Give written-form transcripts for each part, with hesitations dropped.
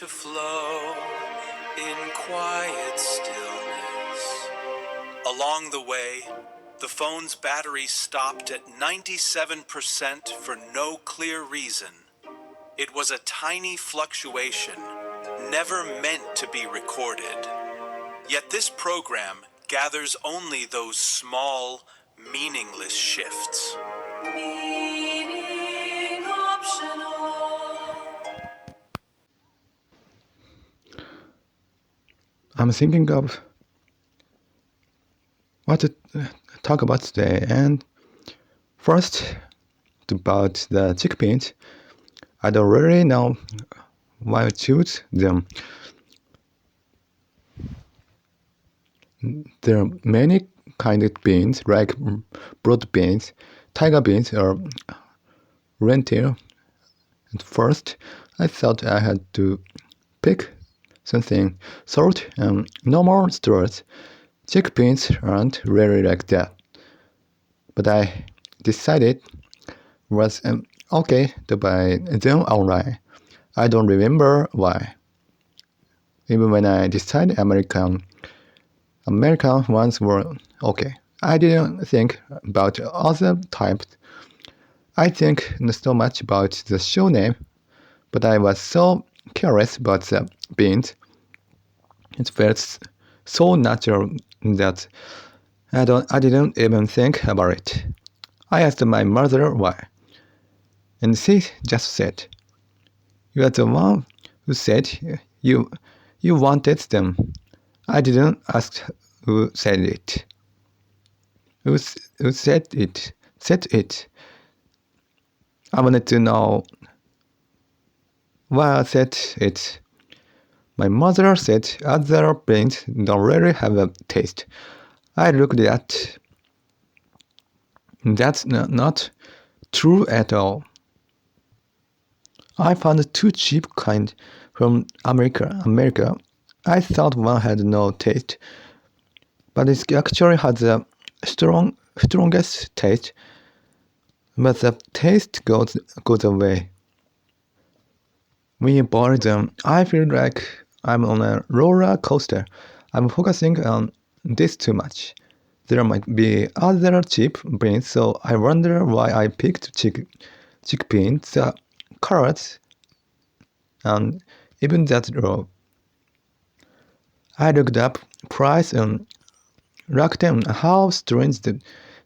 to flow in quiet stillness. Along the way, the phone's battery stopped at 97% for no clear reason. It was a tiny fluctuation, never meant to be recorded. Yet this program gathers only those small, meaningless shifts. Meaning optional. I'm thinking of what to talk about today, and first about the chickpeas. I don't really know why I choose them. There are many kinds of beans, like broad beans, tiger beans, or lentil. At first, I thought I had to pick something salt and no more stress. Chickpeas aren't really like that. But I decided was okay to buy them online. I don't remember why. Even when I decided American ones were okay. I didn't think about other types. I think not so much about the show name, but I was so curious about the beans. It felt so natural that I didn't even think about it. I asked my mother why, and she just said, "You are the one who said you wanted them." I didn't ask who said it. Who said it? I wanted to know why I said it. My mother said other beans don't really have a taste. I looked at. That's not true at all. I found two cheap kind from America. I thought one had no taste, but it actually has the strongest taste. But the taste goes away. When you boil them, I feel like I'm on a roller coaster. I'm focusing on this too much. There might be other cheap beans, so I wonder why I picked chickpeas, the carrots, and even that row. I looked up price and Rakuten, how strange the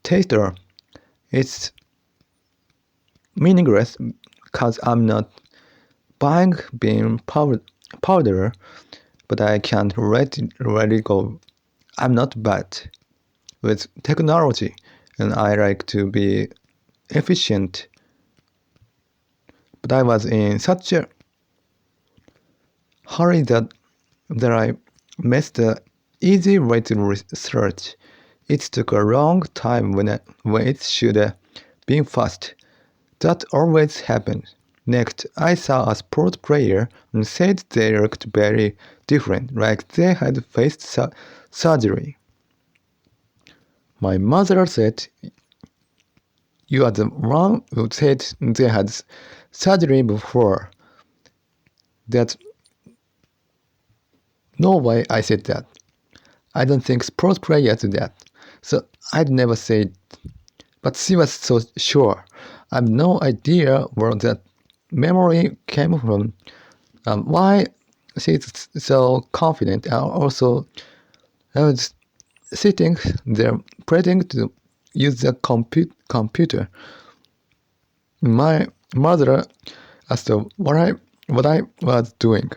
taste are. It's meaningless because I'm not buying bean powder, but I can't let it go. I'm not bad with technology, and I like to be efficient. But I was in such a hurry that I missed the easy way to research. It took a long time when it should have been fast. That always happened. Next, I saw a sport player and said they looked very different, like they had faced surgery. My mother said, "You are the one who said they had surgery before." That's no way I said that. I don't think sports players do that, so I'd never say it. But she was so sure. I have no idea where that memory came from. Why she's so confident. Also, I was sitting there pretending to use the computer. My mother asked what I was doing.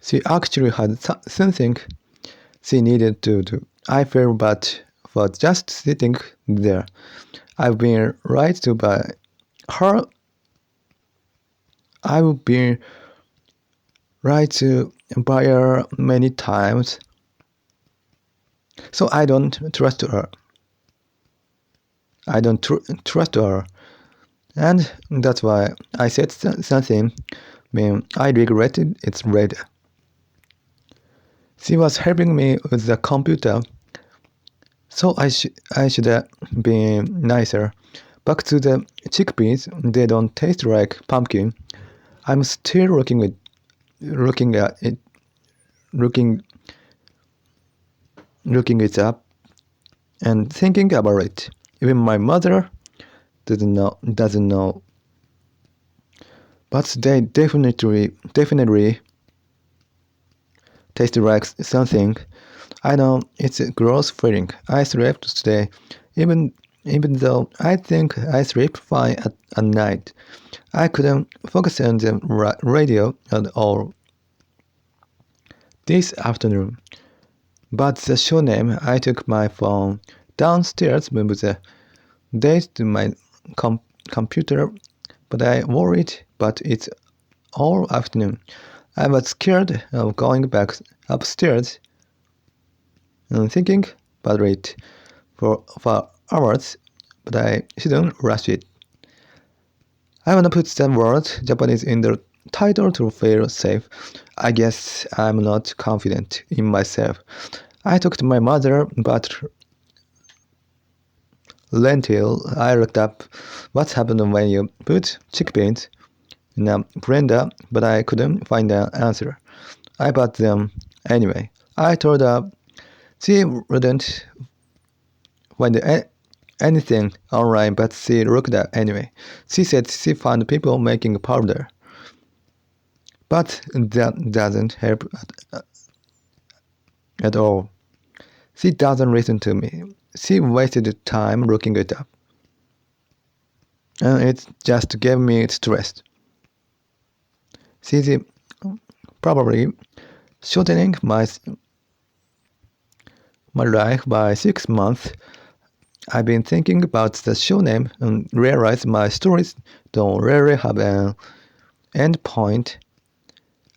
She actually had something she needed to do. I feel bad for just sitting there. I've been right to buy her. I've been right to buy her many times. So I don't trust her. I don't trust her. And that's why I said something when I regretted it later. She was helping me with the computer, so I should have been nicer. Back to the chickpeas, they don't taste like pumpkin. I'm still looking at it, looking it up and thinking about it. Even my mother doesn't know. But they definitely taste like something. I know it's a gross feeling. I slept today, even though I think I sleep fine at night. I couldn't focus on the radio at all this afternoon. But the show name, I took my phone downstairs, moved the dates to my computer, but I worried. But it's all afternoon. I was scared of going back upstairs and thinking about it for hours, but I shouldn't rush it. I wanna put the word Japanese in the title to feel safe. I guess I'm not confident in myself. I talked to my mother about lentil. I looked up what happened when you put chickpeas in a blender, but I couldn't find an answer. I bought them anyway. I told her she wouldn't find anything online, but she looked up anyway. She said she found people making powder. But that doesn't help at all. She doesn't listen to me. She wasted time looking it up. And it just gave me stress. She's probably shortening my life by 6 months. I've been thinking about the show name and realized my stories don't really have an end point.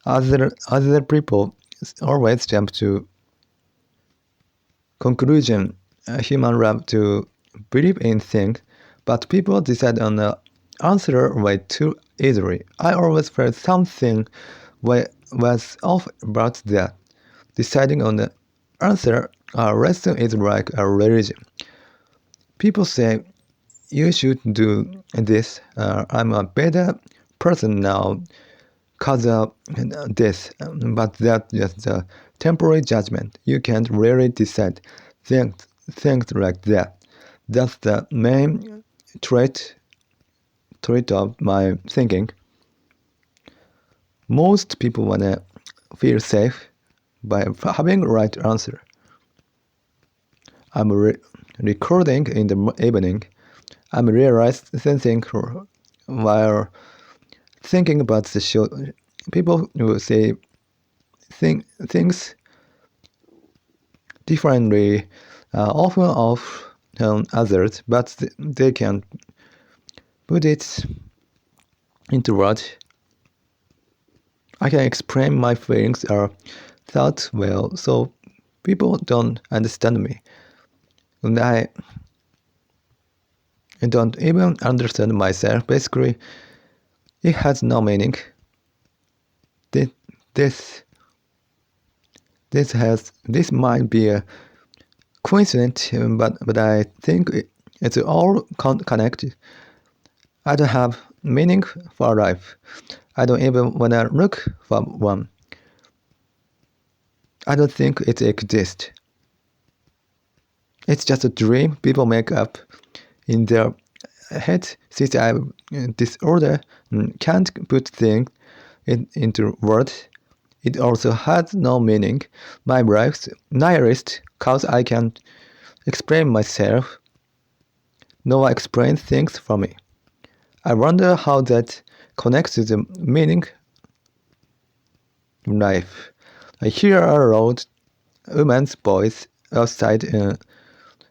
Other people always jump to conclusion. Human love to believe in things, but people decide on the answer way too easily. I always felt something was off about that. Deciding on the answer a lesson is like a religion. People say, you should do this. I'm a better person now because of this. But that's just a temporary judgment. You can't really decide things like that. That's the main trait of my thinking. Most people wanna feel safe by having the right answer. I'm recording in the evening. I'm realized thinking while thinking about the show. People will say things differently, often of others, but they can put it into words. I can explain my feelings or thoughts well, so people don't understand me. And I don't even understand myself. Basically, it has no meaning. This might be a coincidence, but I think it's all connected. I don't have meaning for life. I don't even wanna look for one. I don't think it exists. It's just a dream people make up in their head. Since I have disorder and can't put things into words, it also has no meaning. My life's nihilist cause I can't explain myself. No one explains things for me. I wonder how that connects to the meaning of life. I hear a loud woman's voice outside.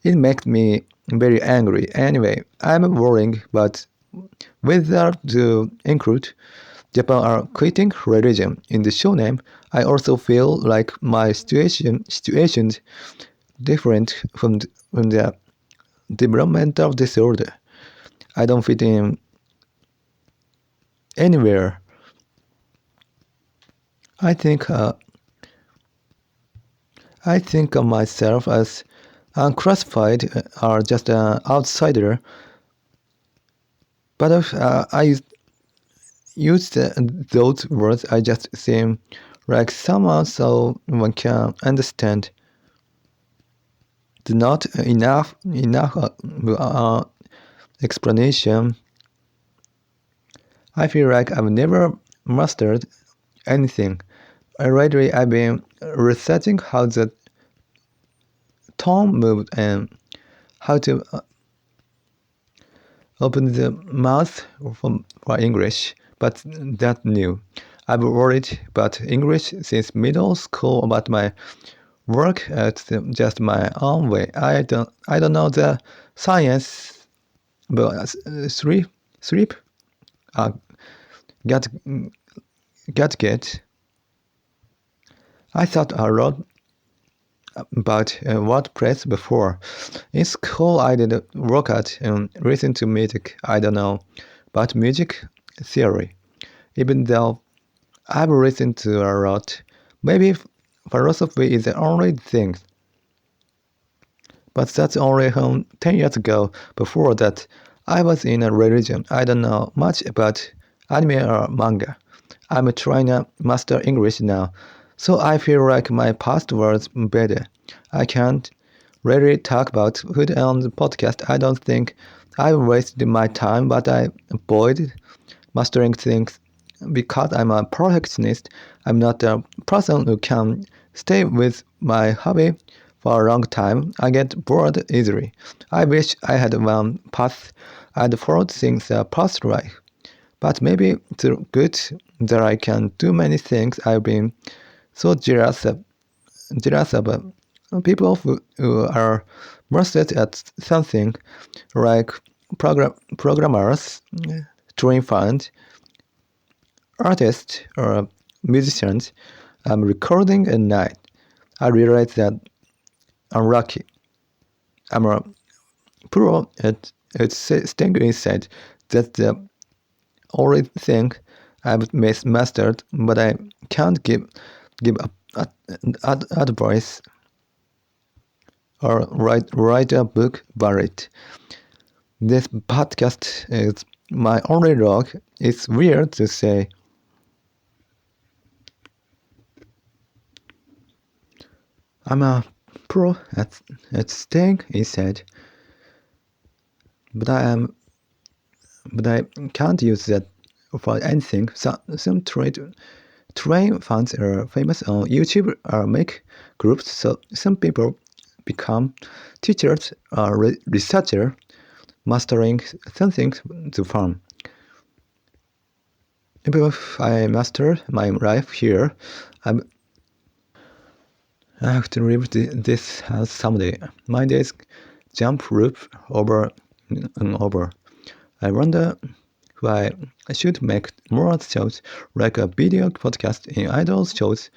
It makes me very angry. Anyway, I'm worrying, but whether to include Japan are quitting religion in the show name, I also feel like my situation's different from the developmental disorder. I don't fit in anywhere. I think of myself as unclassified or just an outsider. But I use those words, I just seem like someone so one can understand. Not enough explanation. I feel like I've never mastered anything. Lately, I've been researching how the tone moved and how to open the mouth for English, but that's new. I've worried about English since middle school about my work at just my own way. I don't know the science, but sleep, get. I thought a lot about WordPress before. In school, I did work at listen to music. I don't know about music theory, even though I've listened to a lot. Maybe philosophy is the only thing. But that's only 10 years ago. Before that, I was in a religion. I don't know much about anime or manga. I'm trying to master English now, so I feel like my past was better. I can't really talk about food on the podcast. I don't think I wasted my time, but I avoid mastering things because I'm a perfectionist. I'm not a person who can stay with my hobby for a long time. I get bored easily. I wish I had one path I'd followed things the past way. But maybe it's good that I can do many things. I've been so jealous of people who are mastered at something like programmers, train fund, artists, or musicians. I'm recording at night. I realize that I'm lucky. I'm a pro at staying inside. That's the only thing I've mastered, but I can't give advice or write a book about it. This podcast is my only log. It's weird to say. I'm a pro at staying inside, but I can't use that for anything. Some train fans are famous on YouTube or make groups, so some people become teachers or researchers, mastering something to farm. Even if I master my life here, I have to leave this house someday. My days jump rope over and over. I wonder why I should make more shows like a video podcast in idol shows.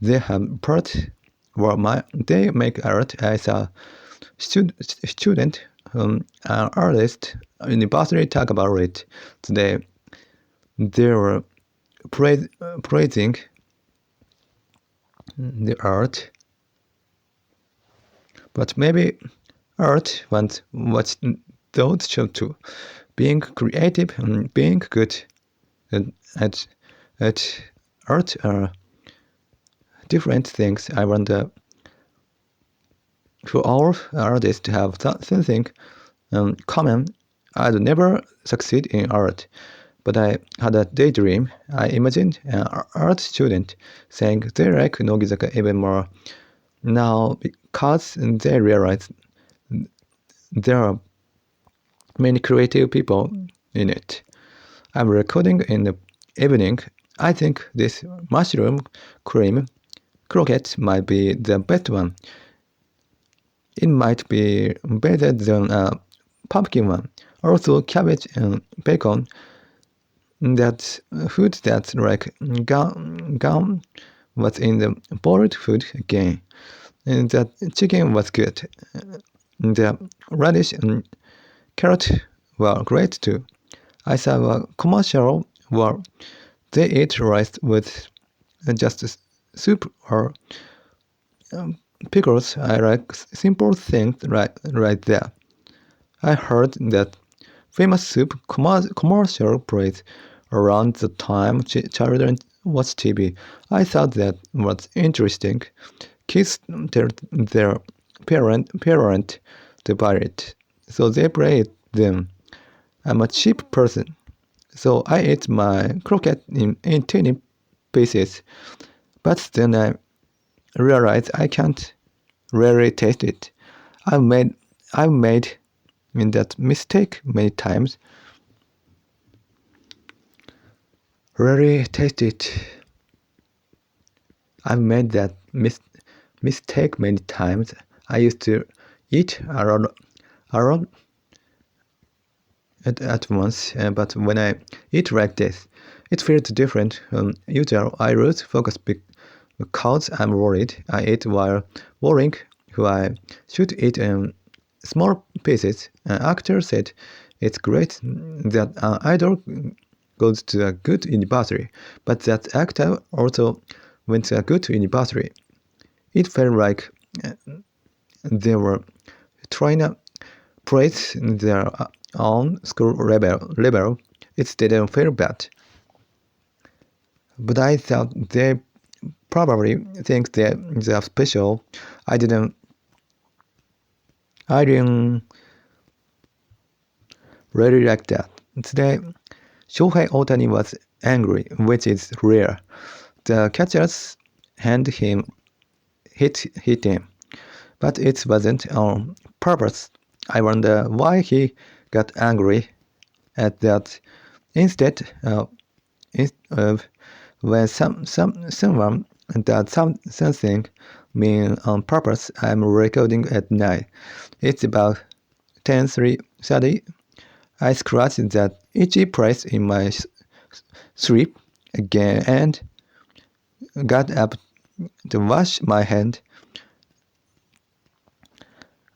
They have part where they make art as a student, an artist, university talk about it. Today, they were praising the art, but maybe art wants what those show too. Being creative and being good at art are different things. I wonder for all artists to have something common. I'd never succeed in art, but I had a daydream. I imagined an art student saying they like Nogizaka even more now because they realize there are many creative people in it. I'm recording in the evening. I think this mushroom cream croquette might be the best one. It might be better than a pumpkin one. Also, cabbage and bacon. That food that's like gum was in the boiled food again. And that chicken was good. The radish and carrot were great too. I saw a commercial where they eat rice with just soup or pickles. I like simple things right there. I heard that famous soup commercial praise around the time children watch TV. I thought that was interesting. Kids tell their parent to buy it, so they play them. I'm a cheap person, so I ate my croquette in tiny pieces. But then I realized I can't really taste it. I've made that mistake many times. Rarely taste it. I've made that mistake many times. I used to eat around at once, but when I eat like this, it feels different. Usually, I lose focus because I'm worried. I eat while worrying who I should eat small pieces. An actor said it's great that an idol goes to a good university, but that actor also went to a good university. It felt like they were trying to praise their own school level. It didn't feel bad. But I thought they probably think that they're special. I didn't really like that. Today, Shohei Ohtani was angry, which is rare. The catcher's hand hit him, but it wasn't on purpose. I wonder why he got angry at that. Instead, when someone does something mean on purpose, I'm recording at night. It's about 10:30. I scratched that itchy place in my sleep again and got up to wash my hand.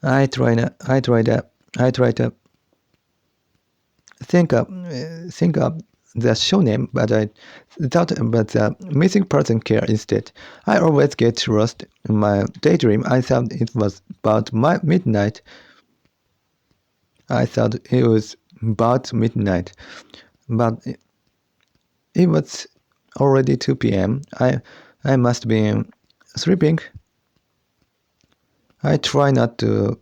I tried to think up the show name, but I thought about the missing person care instead. I always get lost in my daydream. I thought it was about midnight. But it was already 2 p.m. I must be sleeping. I try not to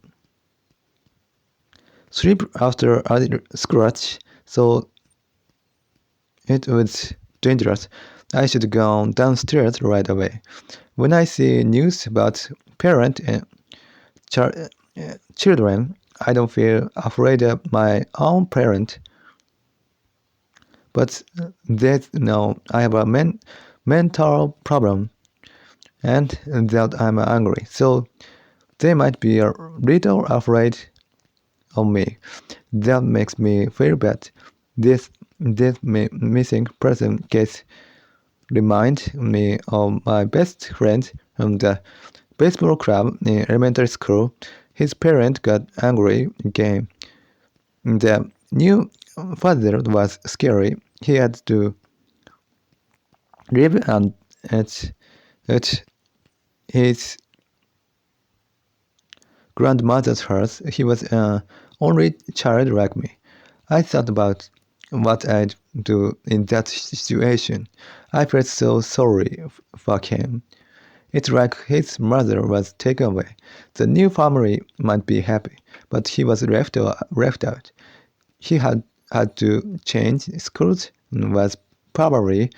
sleep after I scratch, so it was dangerous. I should go downstairs right away. When I see news about parent and children, I don't feel afraid of my own parent. But they know I have a mental problem and that I'm angry. So they might be a little afraid of me. That makes me feel bad. This missing person case reminds me of my best friend from the baseball club in elementary school. His parent got angry again. The new father was scary. He had to live at his grandmother's house. He was an only child like me. I thought about what I'd do in that situation. I felt so sorry for him. It's like his mother was taken away. The new family might be happy, but he was left out. He had to change schools and was probably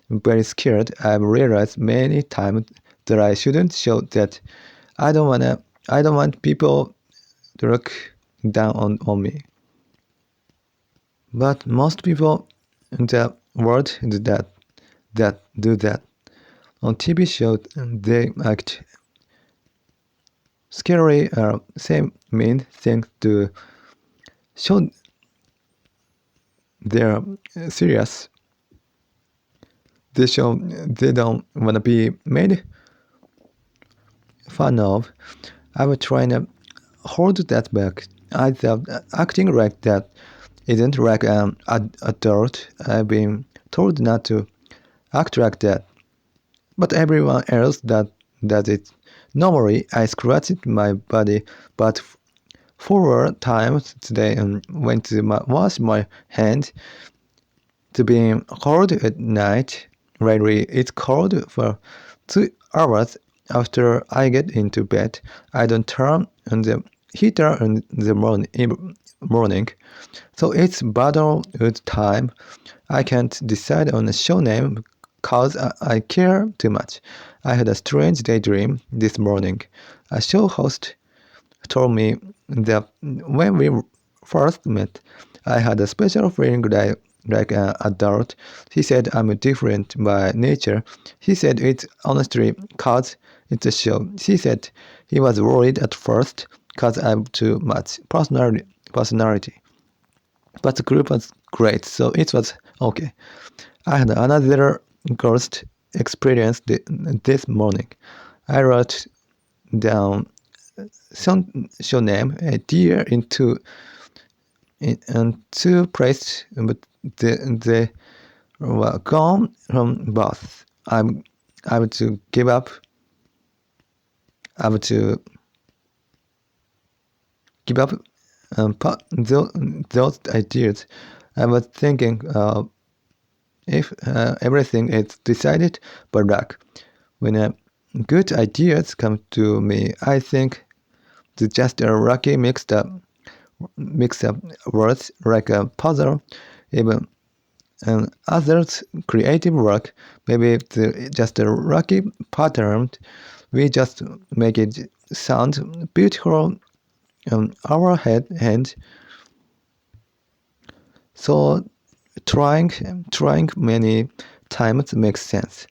very scared. I've realized many times that I shouldn't show that. I don't want people to look down on me. But most people in the world do that. On TV shows, they act scary or say mean things to show they're serious. They show they don't want to be made fun of. I was trying to hold that back. I thought acting like that isn't like an adult. I've been told not to act like that. But everyone else does it. Normally, I scratched my body, but 4 times today and went to wash my hands. to being cold at night. Lately, it's cold for 2 hours after I get into bed. I don't turn on the heater in the morning. So it's battle with time. I can't decide on a show name because I care too much. I had a strange daydream this morning. A show host told me that when we first met, I had a special feeling like an adult. He said I'm different by nature. He said it's honestly cause it's a show. He said he was worried at first cause I'm too much personality. But the group was great, so it was okay. I had another ghost experience this morning. I wrote down some show name theyare into places, but they were gone from both. I have to give up. I have to give up those ideas. I was thinking if everything is decided by luck. When good ideas come to me, I think it's just a lucky mixed up words like a puzzle. Even others' creative work, maybe it's just a lucky pattern. We just make it sound beautiful on our hand. So trying many times makes sense.